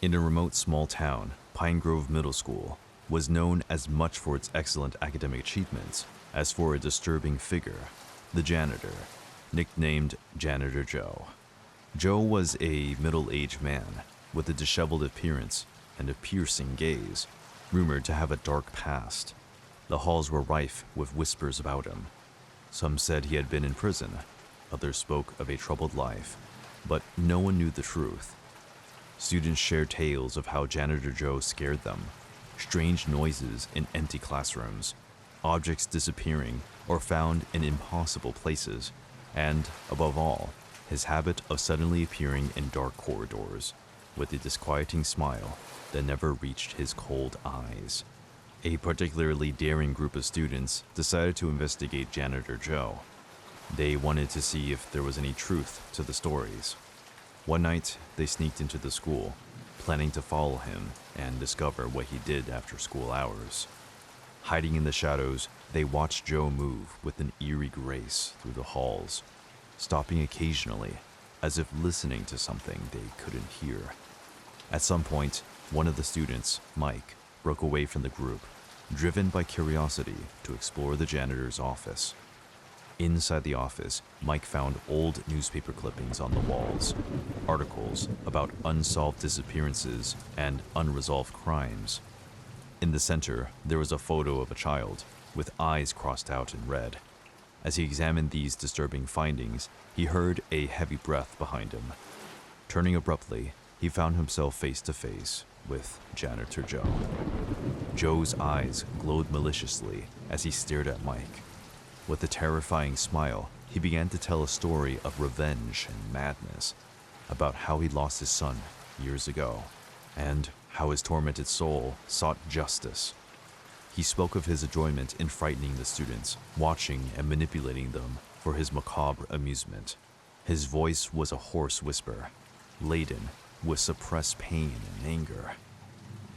In a remote small town, Pine Grove Middle School was known as much for its excellent academic achievements as for a disturbing figure, the janitor, nicknamed Janitor Joe. Joe was a middle-aged man with a disheveled appearance and a piercing gaze, rumored to have a dark past. The halls were rife with whispers about him. Some said he had been in prison, others spoke of a troubled life, but no one knew the truth. Students shared tales of how Janitor Joe scared them, strange noises in empty classrooms, objects disappearing or found in impossible places, and, above all, his habit of suddenly appearing in dark corridors with a disquieting smile that never reached his cold eyes. A particularly daring group of students decided to investigate Janitor Joe. They wanted to see if there was any truth to the stories. One night, they sneaked into the school, planning to follow him and discover what he did after school hours. Hiding in the shadows, they watched Joe move with an eerie grace through the halls, stopping occasionally as if listening to something they couldn't hear. At some point, one of the students, Mike, broke away from the group, driven by curiosity to explore the janitor's office. Inside the office, Mike found old newspaper clippings on the walls, articles about unsolved disappearances and unresolved crimes. In the center, there was a photo of a child, with eyes crossed out in red. As he examined these disturbing findings, he heard a heavy breath behind him. Turning abruptly, he found himself face to face with Janitor Joe. Joe's eyes glowed maliciously as he stared at Mike. With a terrifying smile, he began to tell a story of revenge and madness, about how he lost his son years ago, and how his tormented soul sought justice. He spoke of his enjoyment in frightening the students, watching and manipulating them for his macabre amusement. His voice was a hoarse whisper, laden with suppressed pain and anger.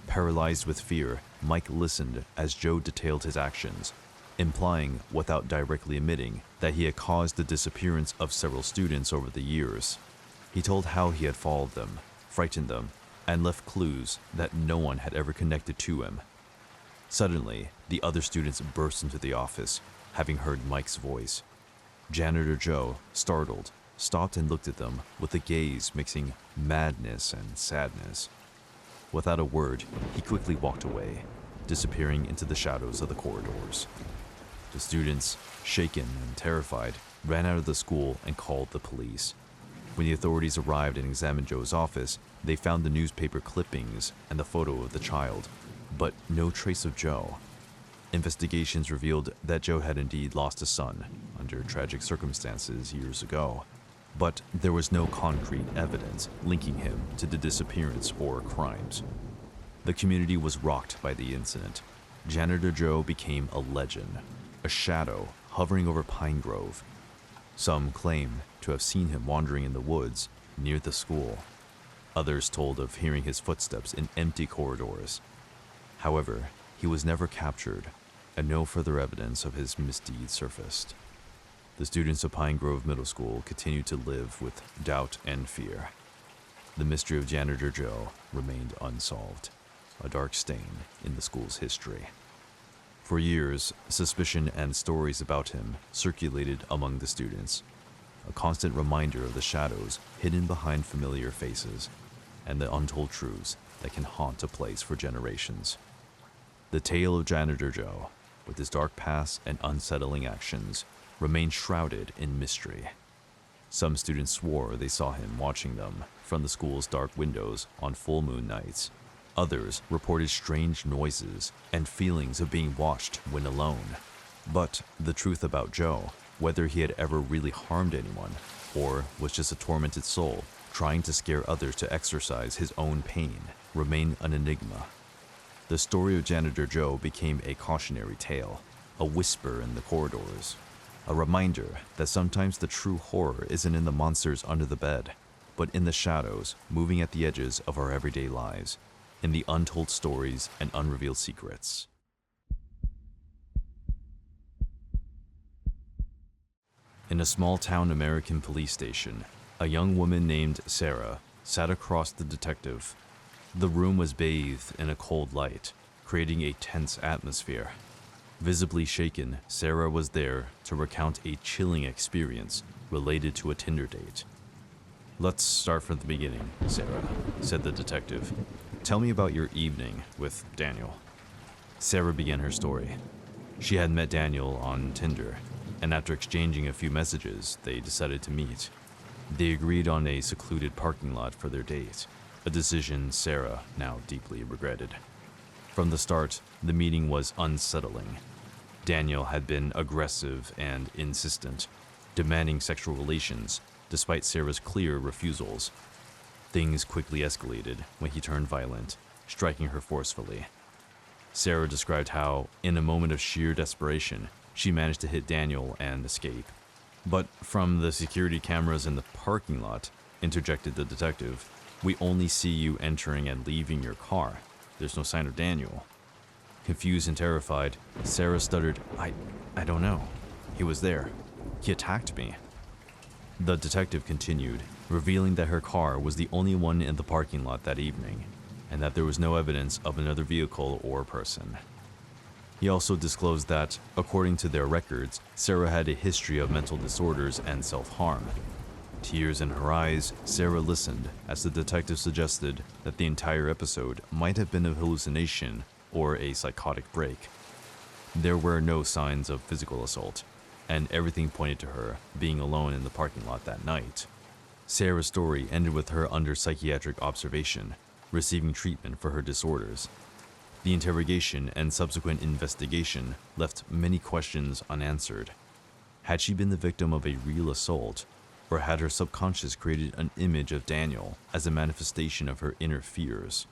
Paralyzed with fear, Mike listened as Joe detailed his actions, implying, without directly admitting, that he had caused the disappearance of several students over the years. He told how he had followed them, frightened them, and left clues that no one had ever connected to him. Suddenly, the other students burst into the office, having heard Mike's voice. Janitor Joe, startled, stopped and looked at them with a gaze mixing madness and sadness. Without a word, he quickly walked away, disappearing into the shadows of the corridors. The students, shaken and terrified, ran out of the school and called the police. When the authorities arrived and examined Joe's office, they found the newspaper clippings and the photo of the child, but no trace of Joe. Investigations revealed that Joe had indeed lost a son under tragic circumstances years ago, but there was no concrete evidence linking him to the disappearance or crimes. The community was rocked by the incident. Janitor Joe became a legend, a shadow hovering over Pine Grove. Some claim to have seen him wandering in the woods near the school. Others told of hearing his footsteps in empty corridors. However, he was never captured, and no further evidence of his misdeeds surfaced. The students of Pine Grove Middle School continued to live with doubt and fear. The mystery of Janitor Joe remained unsolved, a dark stain in the school's history. For years, suspicion and stories about him circulated among the students, a constant reminder of the shadows hidden behind familiar faces and the untold truths that can haunt a place for generations. The tale of Janitor Joe, with his dark past and unsettling actions, remained shrouded in mystery. Some students swore they saw him watching them from the school's dark windows on full moon nights. Others reported strange noises and feelings of being watched when alone. But the truth about Joe, whether he had ever really harmed anyone or was just a tormented soul trying to scare others to exorcise his own pain, remained an enigma. The story of Janitor Joe became a cautionary tale, a whisper in the corridors, a reminder that sometimes the true horror isn't in the monsters under the bed, but in the shadows moving at the edges of our everyday lives, in the untold stories and unrevealed secrets. In a small-town American police station, a young woman named Sarah sat across the detective. The room was bathed in a cold light, creating a tense atmosphere. Visibly shaken, Sarah was there to recount a chilling experience related to a Tinder date. "Let's start from the beginning, Sarah," said the detective. "Tell me about your evening with Daniel." Sarah began her story. She had met Daniel on Tinder, and after exchanging a few messages, they decided to meet. They agreed on a secluded parking lot for their date, a decision Sarah now deeply regretted. From the start, the meeting was unsettling. Daniel had been aggressive and insistent, demanding sexual relations despite Sarah's clear refusals. Things quickly escalated when he turned violent, striking her forcefully. Sarah described how, in a moment of sheer desperation, she managed to hit Daniel and escape. "But from the security cameras in the parking lot," interjected the detective, "we only see you entering and leaving your car. There's no sign of Daniel." Confused and terrified, Sarah stuttered, I don't know. He was there. He attacked me." The detective continued, revealing that her car was the only one in the parking lot that evening, and that there was no evidence of another vehicle or person. He also disclosed that, according to their records, Sarah had a history of mental disorders and self-harm. Tears in her eyes, Sarah listened as the detective suggested that the entire episode might have been a hallucination or a psychotic break. There were no signs of physical assault, and everything pointed to her being alone in the parking lot that night. Sarah's story ended with her under psychiatric observation, receiving treatment for her disorders. The interrogation and subsequent investigation left many questions unanswered. Had she been the victim of a real assault, or had her subconscious created an image of Daniel as a manifestation of her inner fears?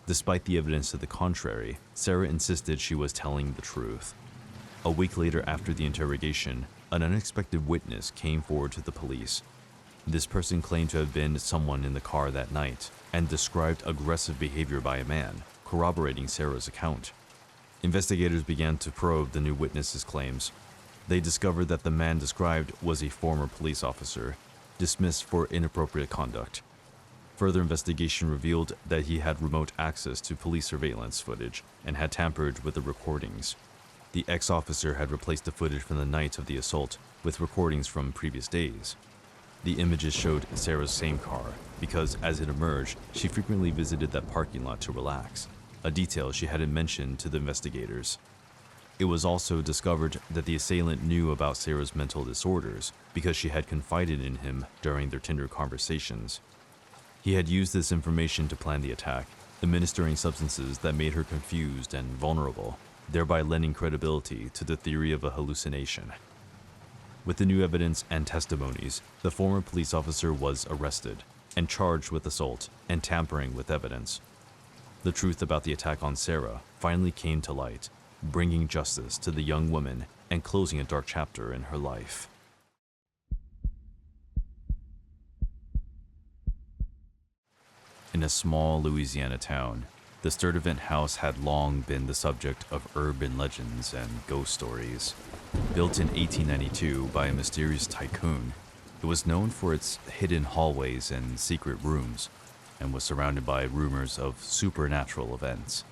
Despite the evidence to the contrary, Sarah insisted she was telling the truth. A week later after the interrogation, an unexpected witness came forward to the police. This person claimed to have been someone in the car that night and described aggressive behavior by a man, corroborating Sarah's account. Investigators began to probe the new witness's claims. They discovered that the man described was a former police officer, dismissed for inappropriate conduct. Further investigation revealed that he had remote access to police surveillance footage and had tampered with the recordings. The ex-officer had replaced the footage from the night of the assault with recordings from previous days. The images showed Sarah's same car because, as it emerged, she frequently visited that parking lot to relax, a detail she hadn't mentioned to the investigators. It was also discovered that the assailant knew about Sarah's mental disorders because she had confided in him during their Tinder conversations. He had used this information to plan the attack, administering substances that made her confused and vulnerable, thereby lending credibility to the theory of a hallucination. With the new evidence and testimonies, the former police officer was arrested and charged with assault and tampering with evidence. The truth about the attack on Sarah finally came to light, bringing justice to the young woman and closing a dark chapter in her life. In a small Louisiana town, the Sturdivant House had long been the subject of urban legends and ghost stories. Built in 1892 by a mysterious tycoon, it was known for its hidden hallways and secret rooms, and was surrounded by rumors of supernatural events.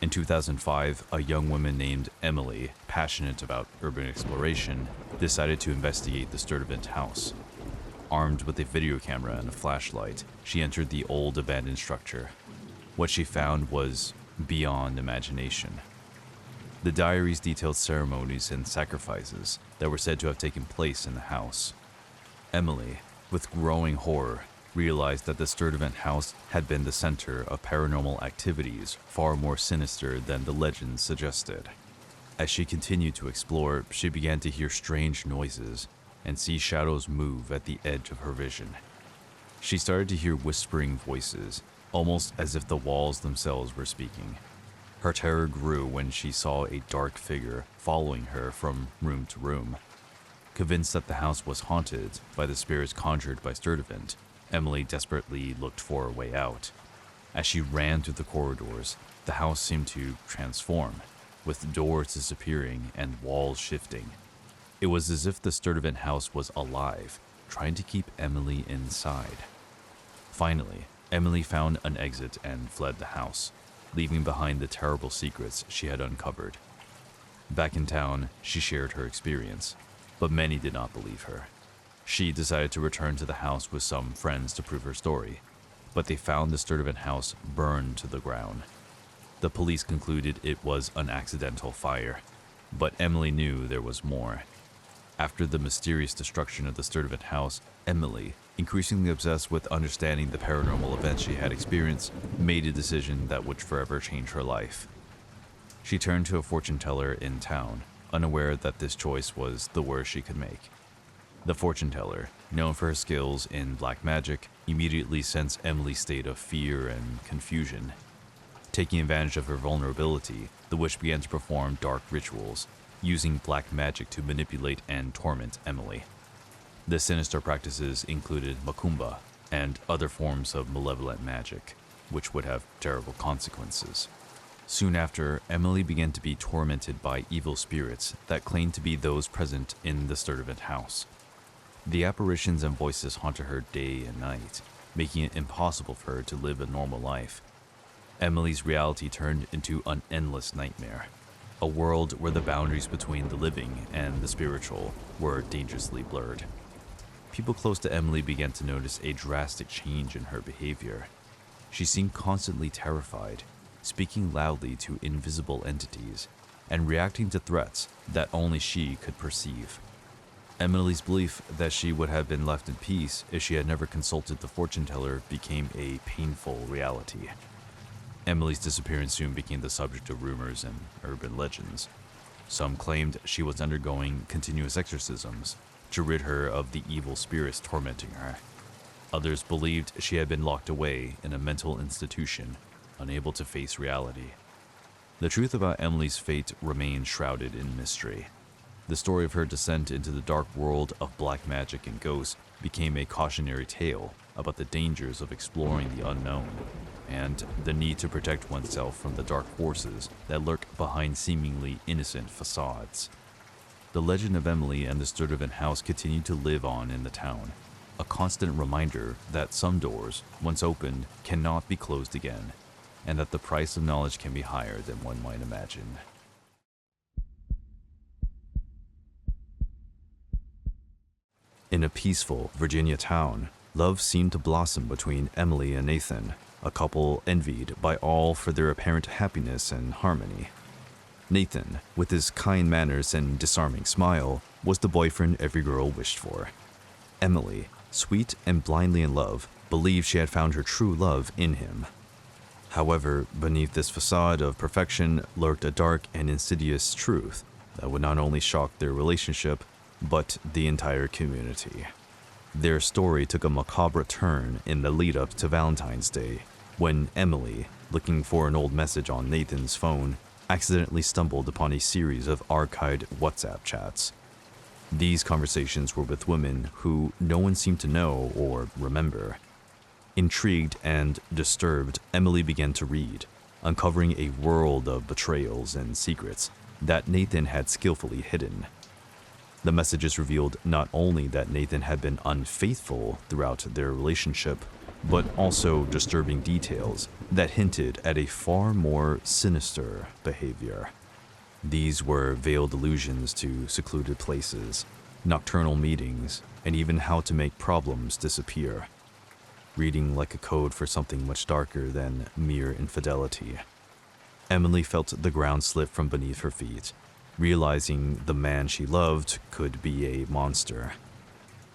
In 2005, a young woman named Emily, passionate about urban exploration, decided to investigate the Sturdivant House. Armed with a video camera and a flashlight, she entered the old abandoned structure. What she found was beyond imagination. The diaries detailed ceremonies and sacrifices that were said to have taken place in the house. Emily, with growing horror, realized that the Sturdivant House had been the center of paranormal activities far more sinister than the legends suggested. As she continued to explore, she began to hear strange noises and see shadows move at the edge of her vision. She started to hear whispering voices, almost as if the walls themselves were speaking. Her terror grew when she saw a dark figure following her from room to room. Convinced that the house was haunted by the spirits conjured by Sturdivant, Emily desperately looked for a way out. As she ran through the corridors, the house seemed to transform, with doors disappearing and walls shifting. It was as if the Sturdivant House was alive, trying to keep Emily inside. Finally, Emily found an exit and fled the house, leaving behind the terrible secrets she had uncovered. Back in town, she shared her experience, but many did not believe her. She decided to return to the house with some friends to prove her story, but they found the Sturdivant House burned to the ground. The police concluded it was an accidental fire, but Emily knew there was more. After the mysterious destruction of the Sturdivant House, Emily, increasingly obsessed with understanding the paranormal events she had experienced, made a decision that would forever change her life. She turned to a fortune teller in town, unaware that this choice was the worst she could make. The fortune teller, known for her skills in black magic, immediately sensed Emily's state of fear and confusion. Taking advantage of her vulnerability, the witch began to perform dark rituals, using black magic to manipulate and torment Emily. The sinister practices included macumba and other forms of malevolent magic, which would have terrible consequences. Soon after, Emily began to be tormented by evil spirits that claimed to be those present in the Sturdivant House. The apparitions and voices haunted her day and night, making it impossible for her to live a normal life. Emily's reality turned into an endless nightmare, a world where the boundaries between the living and the spiritual were dangerously blurred. People close to Emily began to notice a drastic change in her behavior. She seemed constantly terrified, speaking loudly to invisible entities, and reacting to threats that only she could perceive. Emily's belief that she would have been left in peace if she had never consulted the fortune teller became a painful reality. Emily's disappearance soon became the subject of rumors and urban legends. Some claimed she was undergoing continuous exorcisms to rid her of the evil spirits tormenting her. Others believed she had been locked away in a mental institution, unable to face reality. The truth about Emily's fate remained shrouded in mystery. The story of her descent into the dark world of black magic and ghosts became a cautionary tale about the dangers of exploring the unknown and the need to protect oneself from the dark forces that lurk behind seemingly innocent facades. The legend of Emily and the Sturdivant House continued to live on in the town, a constant reminder that some doors, once opened, cannot be closed again, and that the price of knowledge can be higher than one might imagine. In a peaceful Virginia town, love seemed to blossom between Emily and Nathan, a couple envied by all for their apparent happiness and harmony. Nathan, with his kind manners and disarming smile, was the boyfriend every girl wished for. Emily, sweet and blindly in love, believed she had found her true love in him. However, beneath this facade of perfection lurked a dark and insidious truth that would not only shock their relationship, but the entire community. Their story took a macabre turn in the lead-up to Valentine's Day, when Emily, looking for an old message on Nathan's phone, accidentally stumbled upon a series of archived WhatsApp chats. These conversations were with women who no one seemed to know or remember. Intrigued and disturbed, Emily began to read, uncovering a world of betrayals and secrets that Nathan had skillfully hidden. The messages revealed not only that Nathan had been unfaithful throughout their relationship, but also disturbing details that hinted at a far more sinister behavior. These were veiled allusions to secluded places, nocturnal meetings, and even how to make problems disappear, reading like a code for something much darker than mere infidelity. Emily felt the ground slip from beneath her feet, realizing the man she loved could be a monster.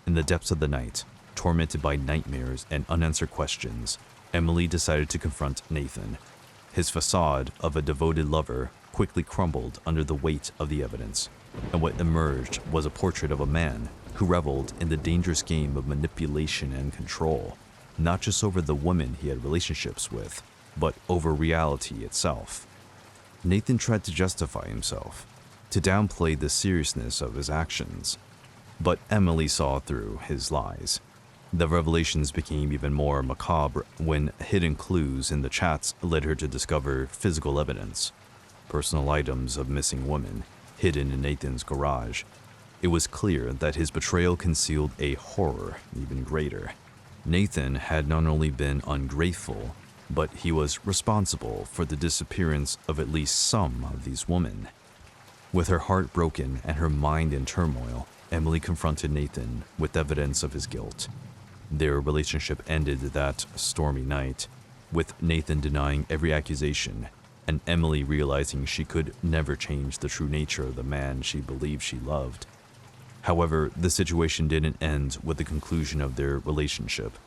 In the depths of the night, tormented by nightmares and unanswered questions, Emily decided to confront Nathan. His facade of a devoted lover quickly crumbled under the weight of the evidence, and what emerged was a portrait of a man who reveled in the dangerous game of manipulation and control, not just over the women he had relationships with, but over reality itself. Nathan tried to justify himself, to downplay the seriousness of his actions, but Emily saw through his lies. The revelations became even more macabre when hidden clues in the chats led her to discover physical evidence, personal items of missing women, hidden in Nathan's garage. It was clear that his betrayal concealed a horror even greater, Nathan had not only been ungrateful, but he was responsible for the disappearance of at least some of these women. With her heart broken and her mind in turmoil, Emily confronted Nathan with evidence of his guilt. Their relationship ended that stormy night, with Nathan denying every accusation, and Emily realizing she could never change the true nature of the man she believed she loved. However, the situation didn't end with the conclusion of their relationship.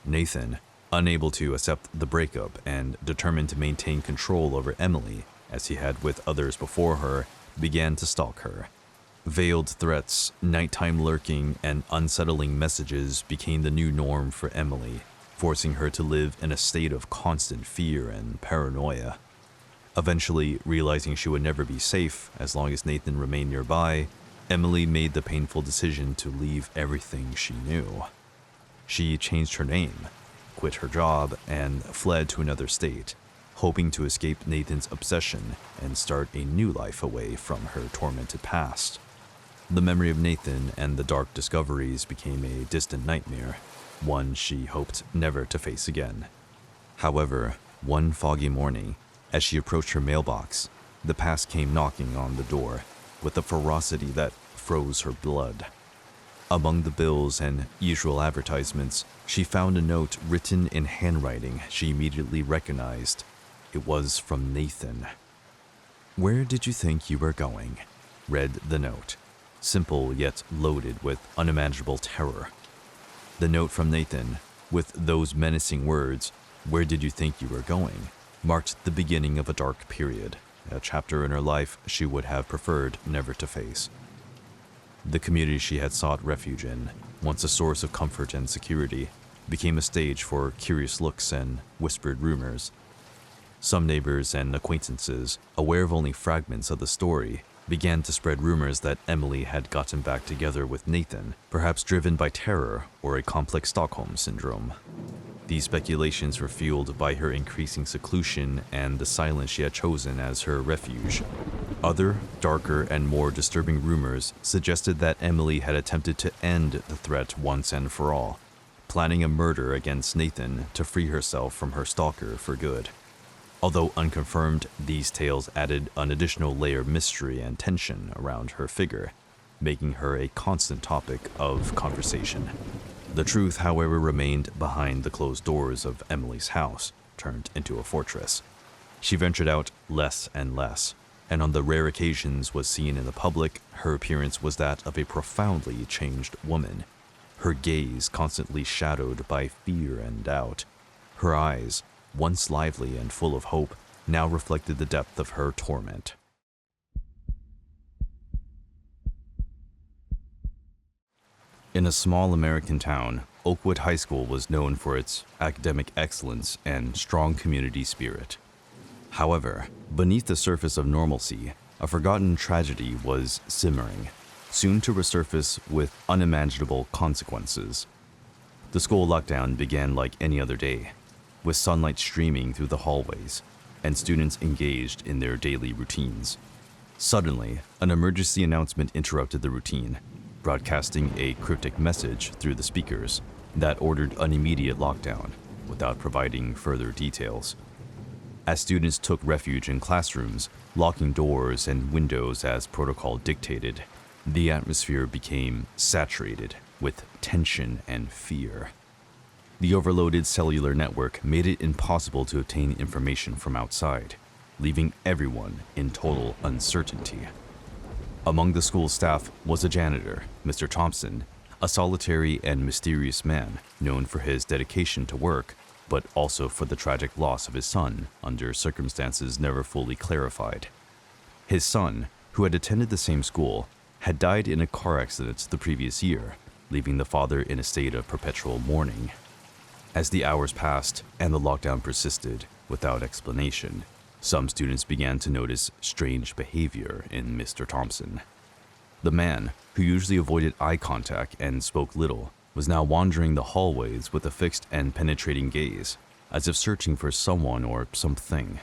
Nathan, unable to accept the breakup and determined to maintain control over Emily, as he had with others before her, began to stalk her. Veiled threats, nighttime lurking, and unsettling messages became the new norm for Emily, forcing her to live in a state of constant fear and paranoia. Eventually, realizing she would never be safe as long as Nathan remained nearby, Emily made the painful decision to leave everything she knew. She changed her name, quit her job, and fled to another state, hoping to escape Nathan's obsession and start a new life away from her tormented past. The memory of Nathan and the dark discoveries became a distant nightmare, one she hoped never to face again. However, one foggy morning, as she approached her mailbox, the past came knocking on the door with a ferocity that froze her blood. Among the bills and usual advertisements, she found a note written in handwriting she immediately recognized. It was from Nathan. "Where did you think you were going?" read the note, simple yet loaded with unimaginable terror. The note from Nathan, with those menacing words, "Where did you think you were going?" marked the beginning of a dark period, a chapter in her life she would have preferred never to face. The community she had sought refuge in, once a source of comfort and security, became a stage for curious looks and whispered rumors. Some neighbors and acquaintances, aware of only fragments of the story, began to spread rumors that Emily had gotten back together with Nathan, perhaps driven by terror or a complex Stockholm syndrome. These speculations were fueled by her increasing seclusion and the silence she had chosen as her refuge. Other, darker, and more disturbing rumors suggested that Emily had attempted to end the threat once and for all, planning a murder against Nathan to free herself from her stalker for good. Although unconfirmed, these tales added an additional layer of mystery and tension around her figure, making her a constant topic of conversation. The truth, however, remained behind the closed doors of Emily's house, turned into a fortress. She ventured out less and less, and on the rare occasions was seen in the public, her appearance was that of a profoundly changed woman, her gaze constantly shadowed by fear and doubt. Her eyes, once lively and full of hope, now reflected the depth of her torment. In a small American town, Oakwood High School was known for its academic excellence and strong community spirit. However, beneath the surface of normalcy, a forgotten tragedy was simmering, soon to resurface with unimaginable consequences. The school lockdown began like any other day, with sunlight streaming through the hallways and students engaged in their daily routines. Suddenly, an emergency announcement interrupted the routine, broadcasting a cryptic message through the speakers that ordered an immediate lockdown without providing further details. As students took refuge in classrooms, locking doors and windows as protocol dictated, the atmosphere became saturated with tension and fear. The overloaded cellular network made it impossible to obtain information from outside, leaving everyone in total uncertainty. Among the school staff was a janitor, Mr. Thompson, a solitary and mysterious man known for his dedication to work, but also for the tragic loss of his son under circumstances never fully clarified. His son, who had attended the same school, had died in a car accident the previous year, leaving the father in a state of perpetual mourning. As the hours passed and the lockdown persisted without explanation, some students began to notice strange behavior in Mr. Thompson. The man, who usually avoided eye contact and spoke little, was now wandering the hallways with a fixed and penetrating gaze, as if searching for someone or something.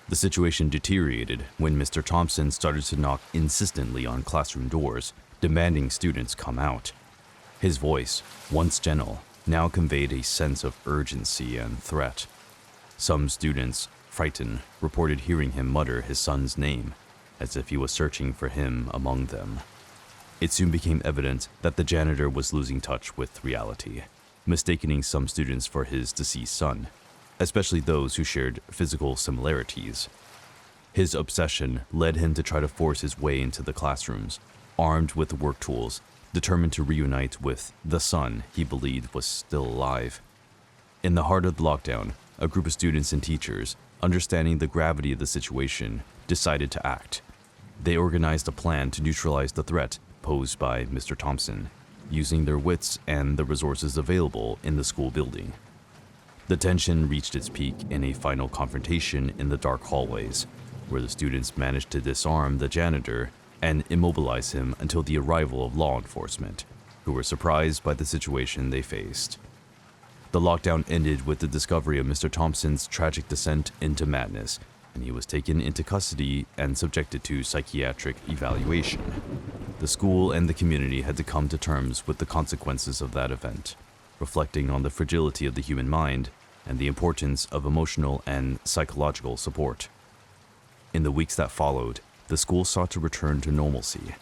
The situation deteriorated when Mr. Thompson started to knock insistently on classroom doors, demanding students come out. His voice, once gentle, now conveyed a sense of urgency and threat. Some students, frightened, reported hearing him mutter his son's name, as if he was searching for him among them. It soon became evident that the janitor was losing touch with reality, mistaking some students for his deceased son, especially those who shared physical similarities. His obsession led him to try to force his way into the classrooms, armed with work tools, determined to reunite with the son he believed was still alive. In the heart of the lockdown, a group of students and teachers, understanding the gravity of the situation, decided to act. They organized a plan to neutralize the threat posed by Mr. Thompson, using their wits and the resources available in the school building. The tension reached its peak in a final confrontation in the dark hallways, where the students managed to disarm the janitor and immobilize him until the arrival of law enforcement, who were surprised by the situation they faced. The lockdown ended with the discovery of Mr. Thompson's tragic descent into madness, and he was taken into custody and subjected to psychiatric evaluation. The school and the community had to come to terms with the consequences of that event, reflecting on the fragility of the human mind and the importance of emotional and psychological support. In the weeks that followed, the school sought to return to normalcy.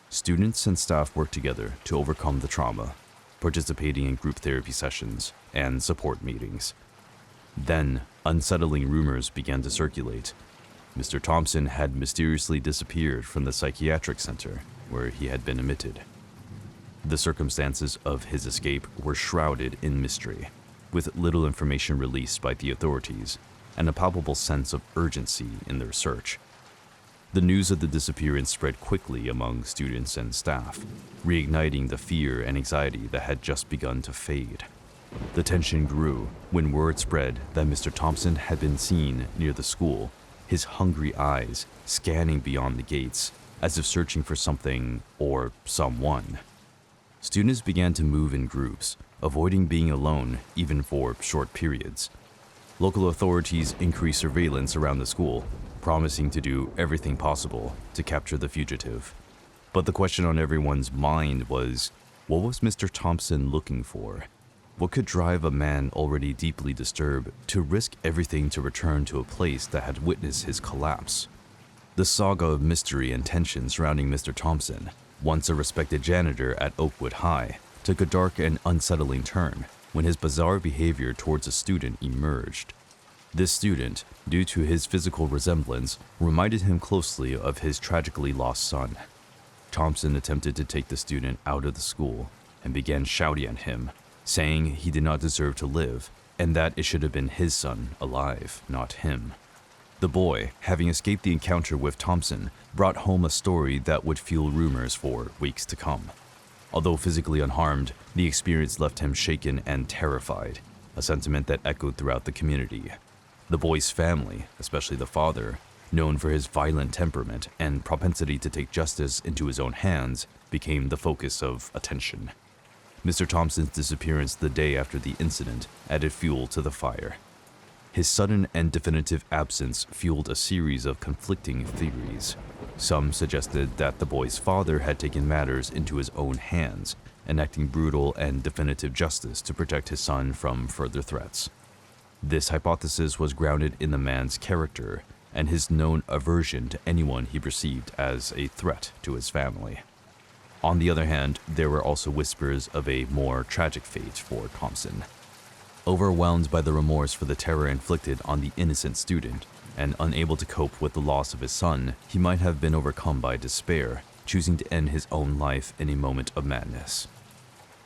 Students and staff worked together to overcome the trauma, participating in group therapy sessions and support meetings. Then, unsettling rumors began to circulate. Mr. Thompson had mysteriously disappeared from the psychiatric center where he had been admitted. The circumstances of his escape were shrouded in mystery, with little information released by the authorities and a palpable sense of urgency in their search. The news of the disappearance spread quickly among students and staff, reigniting the fear and anxiety that had just begun to fade. The tension grew when word spread that Mr. Thompson had been seen near the school, his hungry eyes scanning beyond the gates, as if searching for something or someone. Students began to move in groups, avoiding being alone even for short periods. Local authorities increased surveillance around the school, promising to do everything possible to capture the fugitive. But the question on everyone's mind was, what was Mr. Thompson looking for? What could drive a man already deeply disturbed to risk everything to return to a place that had witnessed his collapse? The saga of mystery and tension surrounding Mr. Thompson, once a respected janitor at Oakwood High, took a dark and unsettling turn when his bizarre behavior towards a student emerged. This student, due to his physical resemblance, reminded him closely of his tragically lost son. Thompson attempted to take the student out of the school and began shouting at him, saying he did not deserve to live and that it should have been his son alive, not him. The boy, having escaped the encounter with Thompson, brought home a story that would fuel rumors for weeks to come. Although physically unharmed, the experience left him shaken and terrified, a sentiment that echoed throughout the community. The boy's family, especially the father, known for his violent temperament and propensity to take justice into his own hands, became the focus of attention. Mr. Thompson's disappearance the day after the incident added fuel to the fire. His sudden and definitive absence fueled a series of conflicting theories. Some suggested that the boy's father had taken matters into his own hands, enacting brutal and definitive justice to protect his son from further threats. This hypothesis was grounded in the man's character and his known aversion to anyone he perceived as a threat to his family. On the other hand, there were also whispers of a more tragic fate for Thompson. Overwhelmed by the remorse for the terror inflicted on the innocent student, and unable to cope with the loss of his son, he might have been overcome by despair, choosing to end his own life in a moment of madness.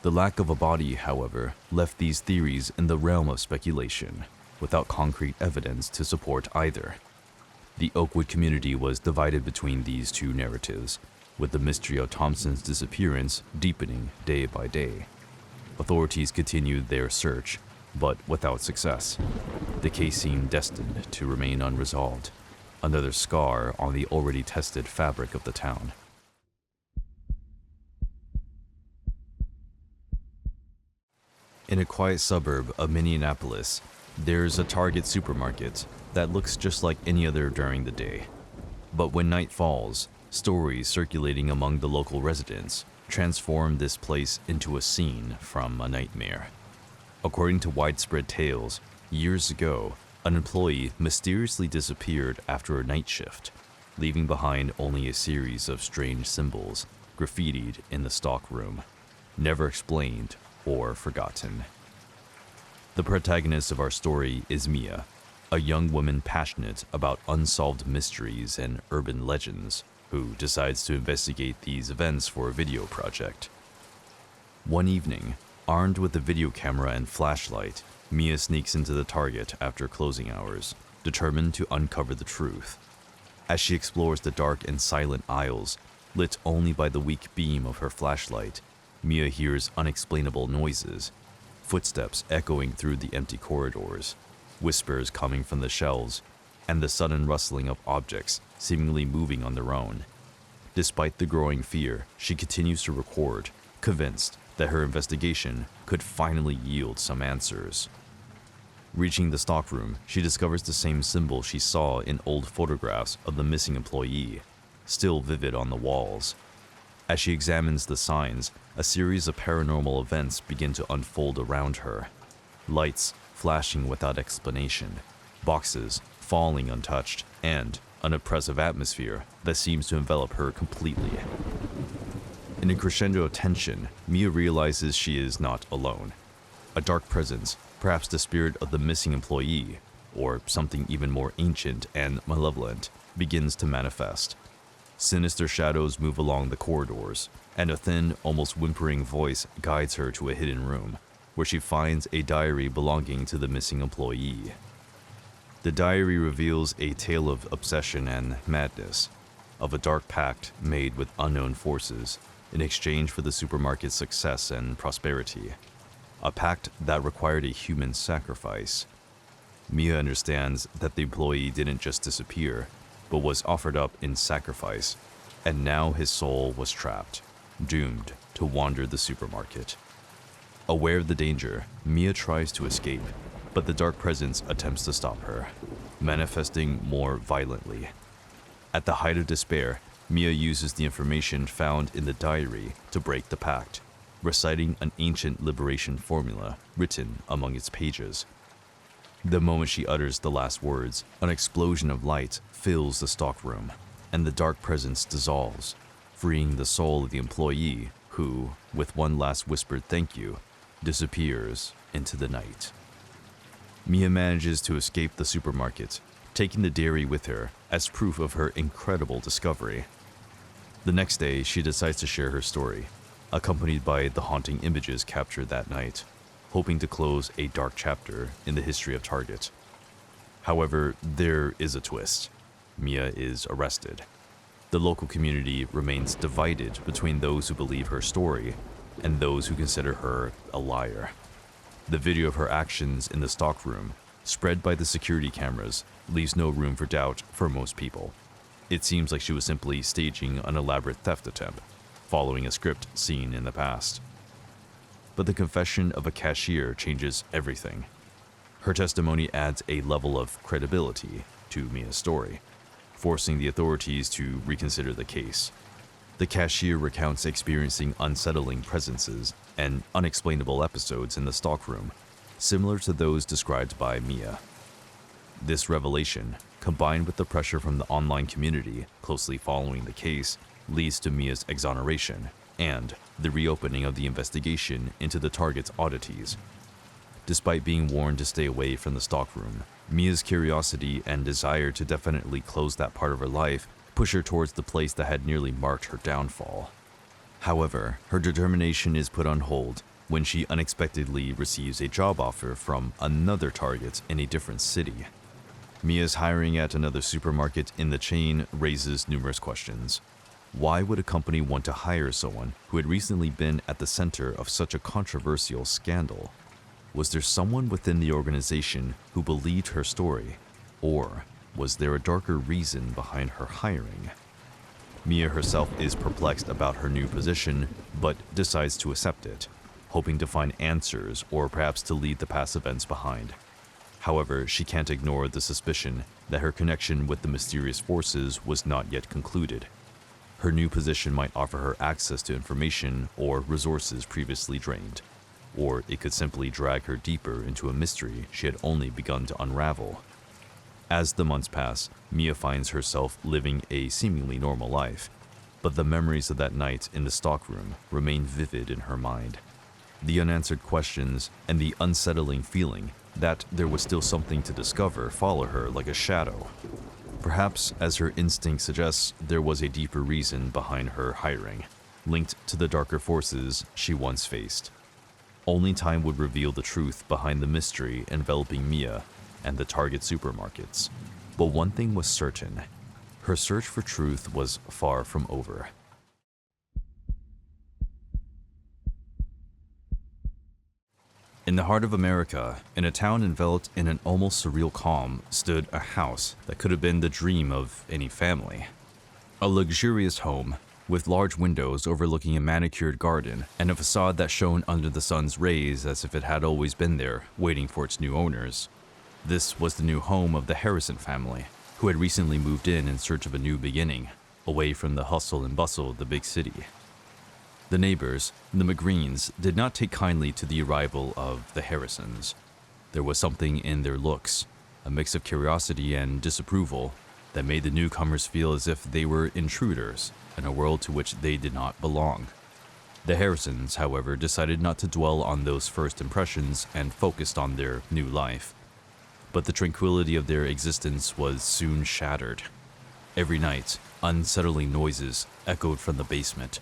The lack of a body, however, left these theories in the realm of speculation, without concrete evidence to support either. The Oakwood community was divided between these two narratives, with the mystery of Thompson's disappearance deepening day by day. Authorities continued their search, but without success. The case seemed destined to remain unresolved, another scar on the already tested fabric of the town. In a quiet suburb of Minneapolis, there's a Target supermarket that looks just like any other during the day. But when night falls, stories circulating among the local residents transform this place into a scene from a nightmare. According to widespread tales, years ago, an employee mysteriously disappeared after a night shift, leaving behind only a series of strange symbols graffitied in the stockroom, never explained or forgotten. The protagonist of our story is Mia, a young woman passionate about unsolved mysteries and urban legends who decides to investigate these events for a video project. One evening, armed with a video camera and flashlight, Mia sneaks into the Target after closing hours, determined to uncover the truth. As she explores the dark and silent aisles, lit only by the weak beam of her flashlight, Mia hears unexplainable noises, footsteps echoing through the empty corridors, whispers coming from the shelves, and the sudden rustling of objects seemingly moving on their own. Despite the growing fear, she continues to record, convinced that her investigation could finally yield some answers. Reaching the stockroom, she discovers the same symbol she saw in old photographs of the missing employee, still vivid on the walls. As she examines the signs, a series of paranormal events begin to unfold around her. Lights flashing without explanation, boxes falling untouched, and an oppressive atmosphere that seems to envelop her completely. In a crescendo of tension, Mia realizes she is not alone. A dark presence, perhaps the spirit of the missing employee, or something even more ancient and malevolent, begins to manifest. Sinister shadows move along the corridors, and a thin, almost whimpering voice guides her to a hidden room, where she finds a diary belonging to the missing employee. The diary reveals a tale of obsession and madness, of a dark pact made with unknown forces in exchange for the supermarket's success and prosperity. A pact that required a human sacrifice. Mia understands that the employee didn't just disappear, but was offered up in sacrifice, and now his soul was trapped, doomed to wander the supermarket. Aware of the danger, Mia tries to escape, but the dark presence attempts to stop her, manifesting more violently. At the height of despair, Mia uses the information found in the diary to break the pact, reciting an ancient liberation formula written among its pages. The moment she utters the last words, an explosion of light fills the stockroom, and the dark presence dissolves, freeing the soul of the employee who, with one last whispered thank you, disappears into the night. Mia manages to escape the supermarket, taking the diary with her as proof of her incredible discovery. The next day, she decides to share her story, accompanied by the haunting images captured that night, hoping to close a dark chapter in the history of Target. However, there is a twist. Mia is arrested. The local community remains divided between those who believe her story and those who consider her a liar. The video of her actions in the stockroom, spread by the security cameras, leaves no room for doubt for most people. It seems like she was simply staging an elaborate theft attempt, following a script seen in the past. But the confession of a cashier changes everything. Her testimony adds a level of credibility to Mia's story, forcing the authorities to reconsider the case. The cashier recounts experiencing unsettling presences and unexplainable episodes in the stockroom, similar to those described by Mia. This revelation, combined with the pressure from the online community closely following the case, leads to Mia's exoneration and the reopening of the investigation into the Target's oddities. Despite being warned to stay away from the stockroom, Mia's curiosity and desire to definitely close that part of her life push her towards the place that had nearly marked her downfall. However, her determination is put on hold when she unexpectedly receives a job offer from another Target in a different city. Mia's hiring at another supermarket in the chain raises numerous questions. Why would a company want to hire someone who had recently been at the center of such a controversial scandal? Was there someone within the organization who believed her story? Or was there a darker reason behind her hiring? Mia herself is perplexed about her new position, but decides to accept it, hoping to find answers or perhaps to leave the past events behind. However, she can't ignore the suspicion that her connection with the mysterious forces was not yet concluded. Her new position might offer her access to information or resources previously drained, or it could simply drag her deeper into a mystery she had only begun to unravel. As the months pass, Mia finds herself living a seemingly normal life, but the memories of that night in the stockroom remain vivid in her mind. The unanswered questions and the unsettling feeling that there was still something to discover follow her like a shadow. Perhaps, as her instinct suggests, there was a deeper reason behind her hiring, linked to the darker forces she once faced. Only time would reveal the truth behind the mystery enveloping Mia and the Target supermarkets. But one thing was certain: her search for truth was far from over. In the heart of America, in a town enveloped in an almost surreal calm, stood a house that could have been the dream of any family. A luxurious home, with large windows overlooking a manicured garden and a facade that shone under the sun's rays as if it had always been there, waiting for its new owners. This was the new home of the Harrison family, who had recently moved in search of a new beginning, away from the hustle and bustle of the big city. The neighbors, the McGreens, did not take kindly to the arrival of the Harrisons. There was something in their looks, a mix of curiosity and disapproval, that made the newcomers feel as if they were intruders in a world to which they did not belong. The Harrisons, however, decided not to dwell on those first impressions and focused on their new life. But the tranquility of their existence was soon shattered. Every night, unsettling noises echoed from the basement.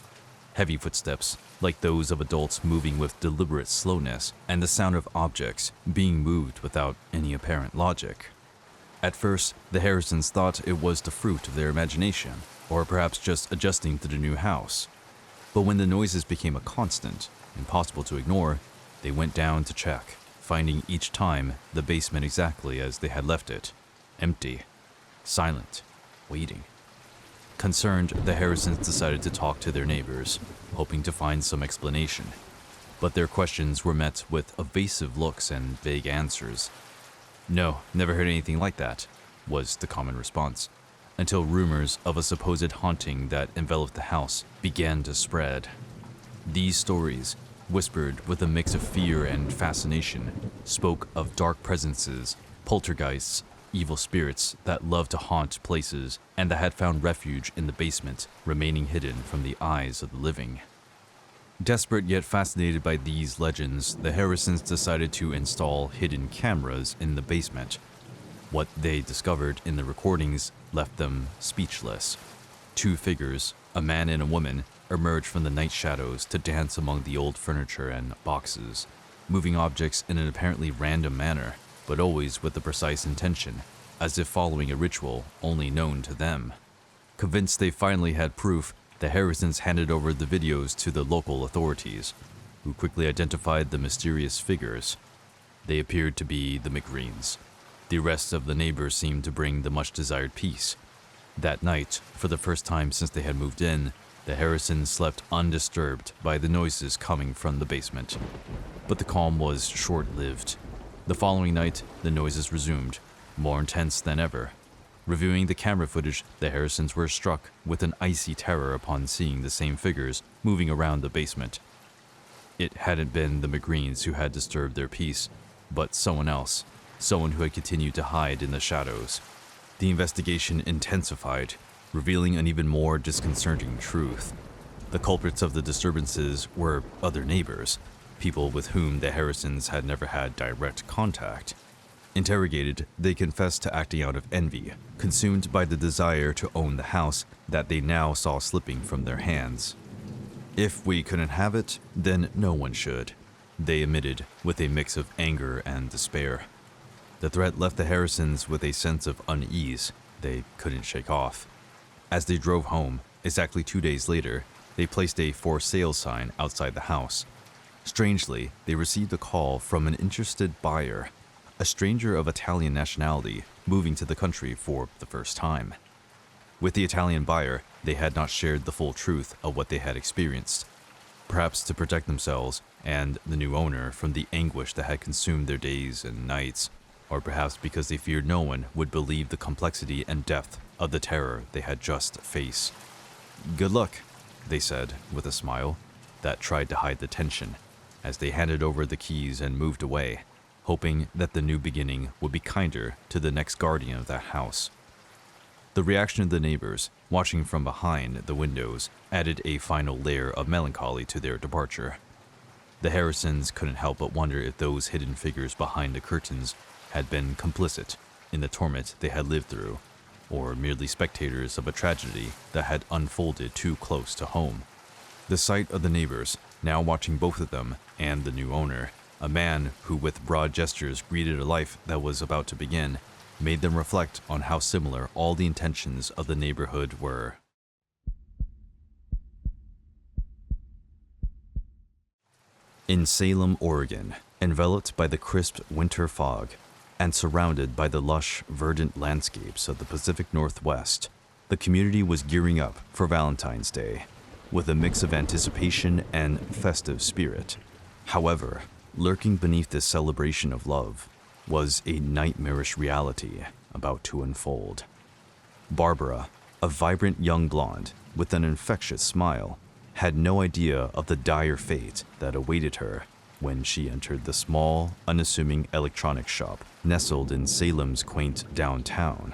Heavy footsteps, like those of adults moving with deliberate slowness, and the sound of objects being moved without any apparent logic. At first, the Harrisons thought it was the fruit of their imagination, or perhaps just adjusting to the new house. But when the noises became a constant, impossible to ignore, they went down to check, finding each time the basement exactly as they had left it, empty, silent, waiting. Concerned, the Harrisons decided to talk to their neighbors, hoping to find some explanation. But their questions were met with evasive looks and vague answers. "No, never heard anything like that," was the common response, until rumors of a supposed haunting that enveloped the house began to spread. These stories, whispered with a mix of fear and fascination, spoke of dark presences, poltergeists, evil spirits that loved to haunt places and that had found refuge in the basement, remaining hidden from the eyes of the living. Desperate yet fascinated by these legends, the Harrisons decided to install hidden cameras in the basement. What they discovered in the recordings left them speechless. Two figures, a man and a woman, emerged from the night shadows to dance among the old furniture and boxes, moving objects in an apparently random manner, but always with the precise intention, as if following a ritual only known to them. Convinced they finally had proof, the Harrisons handed over the videos to the local authorities, who quickly identified the mysterious figures. They appeared to be the McGreens. The arrest of the neighbors seemed to bring the much-desired peace. That night, for the first time since they had moved in, the Harrisons slept undisturbed by the noises coming from the basement. But the calm was short-lived. The following night, the noises resumed, more intense than ever. Reviewing the camera footage, the Harrisons were struck with an icy terror upon seeing the same figures moving around the basement. It hadn't been the McGreens who had disturbed their peace, but someone else, someone who had continued to hide in the shadows. The investigation intensified, revealing an even more disconcerting truth. The culprits of the disturbances were other neighbors, people with whom the Harrisons had never had direct contact. Interrogated, they confessed to acting out of envy, consumed by the desire to own the house that they now saw slipping from their hands. "If we couldn't have it, then no one should," they admitted with a mix of anger and despair. The threat left the Harrisons with a sense of unease they couldn't shake off. As they drove home, exactly 2 days later, they placed a "for sale" sign outside the house. Strangely, they received a call from an interested buyer, a stranger of Italian nationality moving to the country for the first time. With the Italian buyer, they had not shared the full truth of what they had experienced, perhaps to protect themselves and the new owner from the anguish that had consumed their days and nights, or perhaps because they feared no one would believe the complexity and depth of the terror they had just faced. "Good luck," they said with a smile that tried to hide the tension, as they handed over the keys and moved away, hoping that the new beginning would be kinder to the next guardian of that house. The reaction of the neighbors, watching from behind the windows, added a final layer of melancholy to their departure. The Harrisons couldn't help but wonder if those hidden figures behind the curtains had been complicit in the torment they had lived through, or merely spectators of a tragedy that had unfolded too close to home. The sight of the neighbors, now watching both of them and the new owner, a man who with broad gestures greeted a life that was about to begin, made them reflect on how similar all the intentions of the neighborhood were. In Salem, Oregon, enveloped by the crisp winter fog and surrounded by the lush, verdant landscapes of the Pacific Northwest, the community was gearing up for Valentine's Day with a mix of anticipation and festive spirit. However, lurking beneath this celebration of love was a nightmarish reality about to unfold. Barbara, a vibrant young blonde with an infectious smile, had no idea of the dire fate that awaited her when she entered the small, unassuming electronics shop nestled in Salem's quaint downtown.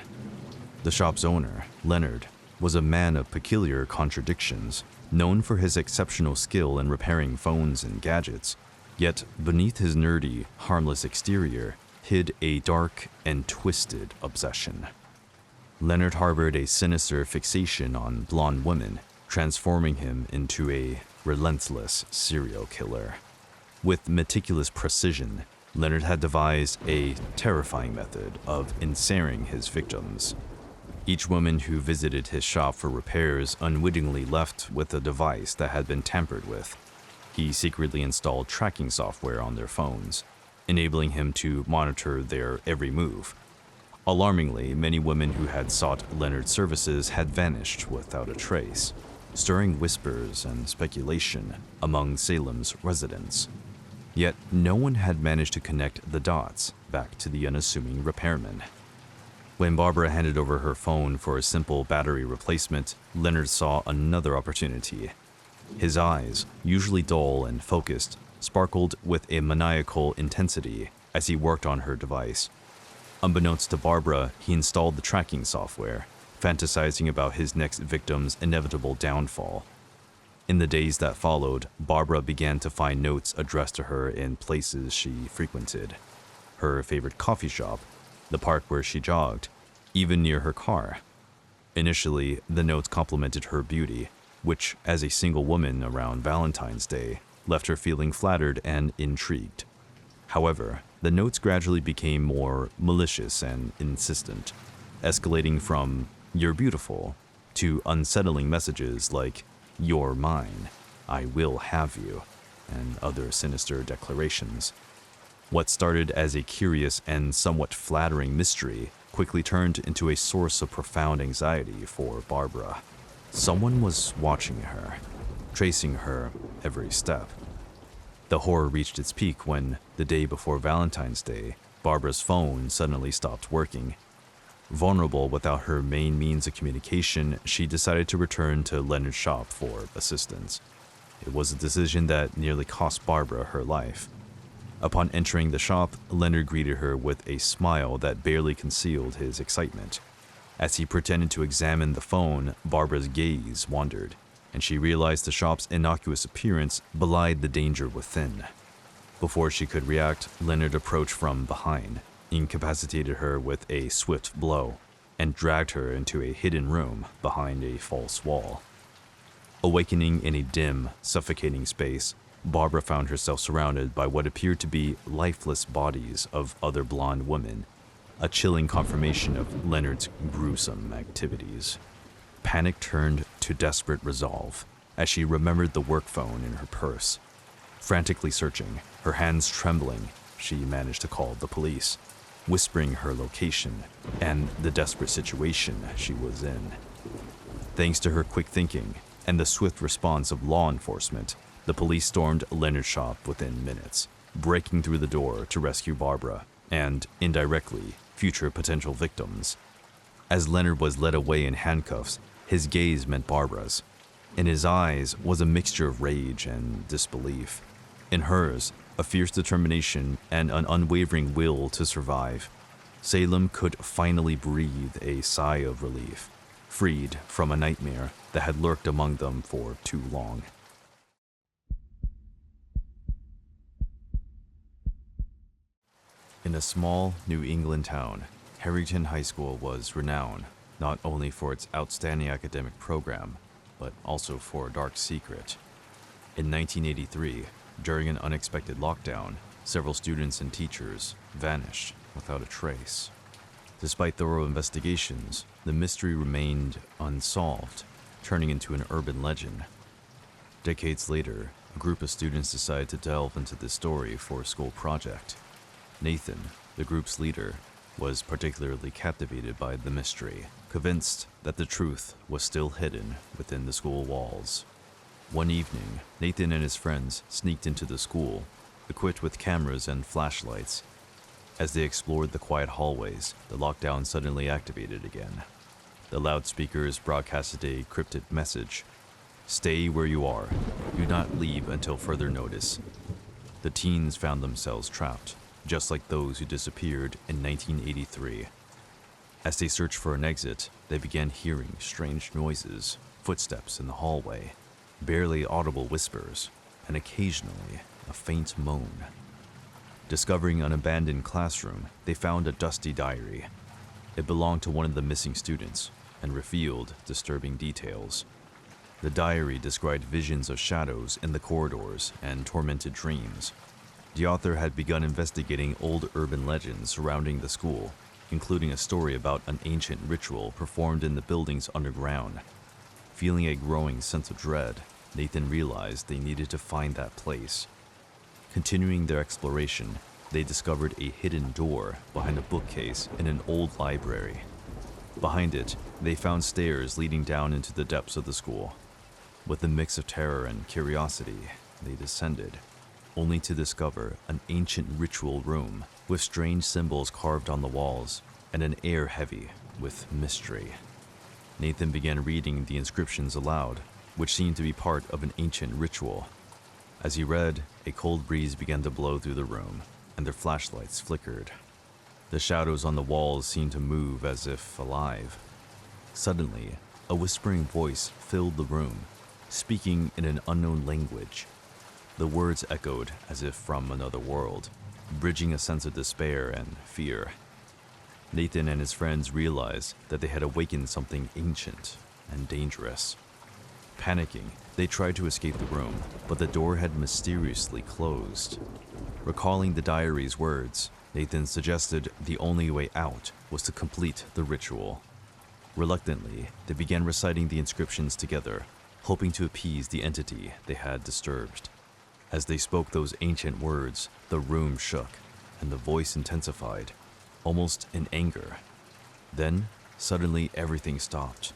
The shop's owner, Leonard, was a man of peculiar contradictions, known for his exceptional skill in repairing phones and gadgets, yet beneath his nerdy, harmless exterior hid a dark and twisted obsession. Leonard harbored a sinister fixation on blonde women, transforming him into a relentless serial killer. With meticulous precision, Leonard had devised a terrifying method of ensnaring his victims. Each woman who visited his shop for repairs unwittingly left with a device that had been tampered with. He secretly installed tracking software on their phones, enabling him to monitor their every move. Alarmingly, many women who had sought Leonard's services had vanished without a trace, stirring whispers and speculation among Salem's residents. Yet no one had managed to connect the dots back to the unassuming repairman. When Barbara handed over her phone for a simple battery replacement, Leonard saw another opportunity. His eyes, usually dull and focused, sparkled with a maniacal intensity as he worked on her device. Unbeknownst to Barbara, he installed the tracking software, fantasizing about his next victim's inevitable downfall. In the days that followed, Barbara began to find notes addressed to her in places she frequented: her favorite coffee shop, the park where she jogged, even near her car. Initially, the notes complimented her beauty, which, as a single woman around Valentine's Day, left her feeling flattered and intrigued. However, the notes gradually became more malicious and insistent, escalating from "you're beautiful" to unsettling messages like "you're mine," "I will have you," and other sinister declarations. What started as a curious and somewhat flattering mystery quickly turned into a source of profound anxiety for Barbara. Someone was watching her, tracing her every step. The horror reached its peak when, the day before Valentine's Day, Barbara's phone suddenly stopped working. Vulnerable without her main means of communication, she decided to return to Leonard's shop for assistance. It was a decision that nearly cost Barbara her life. Upon entering the shop, Leonard greeted her with a smile that barely concealed his excitement. As he pretended to examine the phone, Barbara's gaze wandered, and she realized the shop's innocuous appearance belied the danger within. Before she could react, Leonard approached from behind, incapacitated her with a swift blow, and dragged her into a hidden room behind a false wall. Awakening in a dim, suffocating space, Barbara found herself surrounded by what appeared to be lifeless bodies of other blonde women, a chilling confirmation of Leonard's gruesome activities. Panic turned to desperate resolve as she remembered the work phone in her purse. Frantically searching, her hands trembling, she managed to call the police, whispering her location and the desperate situation she was in. Thanks to her quick thinking and the swift response of law enforcement, the police stormed Leonard's shop within minutes, breaking through the door to rescue Barbara and, indirectly, future potential victims. As Leonard was led away in handcuffs, his gaze met Barbara's. In his eyes was a mixture of rage and disbelief. In hers, a fierce determination and an unwavering will to survive, Salem could finally breathe a sigh of relief, freed from a nightmare that had lurked among them for too long. In a small New England town, Harington High School was renowned not only for its outstanding academic program, but also for a dark secret. In 1983, during an unexpected lockdown, several students and teachers vanished without a trace. Despite thorough investigations, the mystery remained unsolved, turning into an urban legend. Decades later, a group of students decided to delve into this story for a school project. Nathan, the group's leader, was particularly captivated by the mystery, convinced that the truth was still hidden within the school walls. One evening, Nathan and his friends sneaked into the school, equipped with cameras and flashlights. As they explored the quiet hallways, the lockdown suddenly activated again. The loudspeakers broadcasted a cryptic message: "Stay where you are. Do not leave until further notice." The teens found themselves trapped, just like those who disappeared in 1983. As they searched for an exit, they began hearing strange noises, footsteps in the hallway, barely audible whispers, and occasionally a faint moan. Discovering an abandoned classroom, they found a dusty diary. It belonged to one of the missing students and revealed disturbing details. The diary described visions of shadows in the corridors and tormented dreams. The author had begun investigating old urban legends surrounding the school, including a story about an ancient ritual performed in the building's underground. Feeling a growing sense of dread, Nathan realized they needed to find that place. Continuing their exploration, they discovered a hidden door behind a bookcase in an old library. Behind it, they found stairs leading down into the depths of the school. With a mix of terror and curiosity, they descended, only to discover an ancient ritual room with strange symbols carved on the walls and an air heavy with mystery. Nathan began reading the inscriptions aloud, which seemed to be part of an ancient ritual. As he read, a cold breeze began to blow through the room, and their flashlights flickered. The shadows on the walls seemed to move as if alive. Suddenly, a whispering voice filled the room, speaking in an unknown language. The words echoed as if from another world, bridging a sense of despair and fear. Nathan and his friends realized that they had awakened something ancient and dangerous. Panicking, they tried to escape the room, but the door had mysteriously closed. Recalling the diary's words, Nathan suggested the only way out was to complete the ritual. Reluctantly, they began reciting the inscriptions together, hoping to appease the entity they had disturbed. As they spoke those ancient words, the room shook, and the voice intensified, almost in anger. Then, suddenly everything stopped.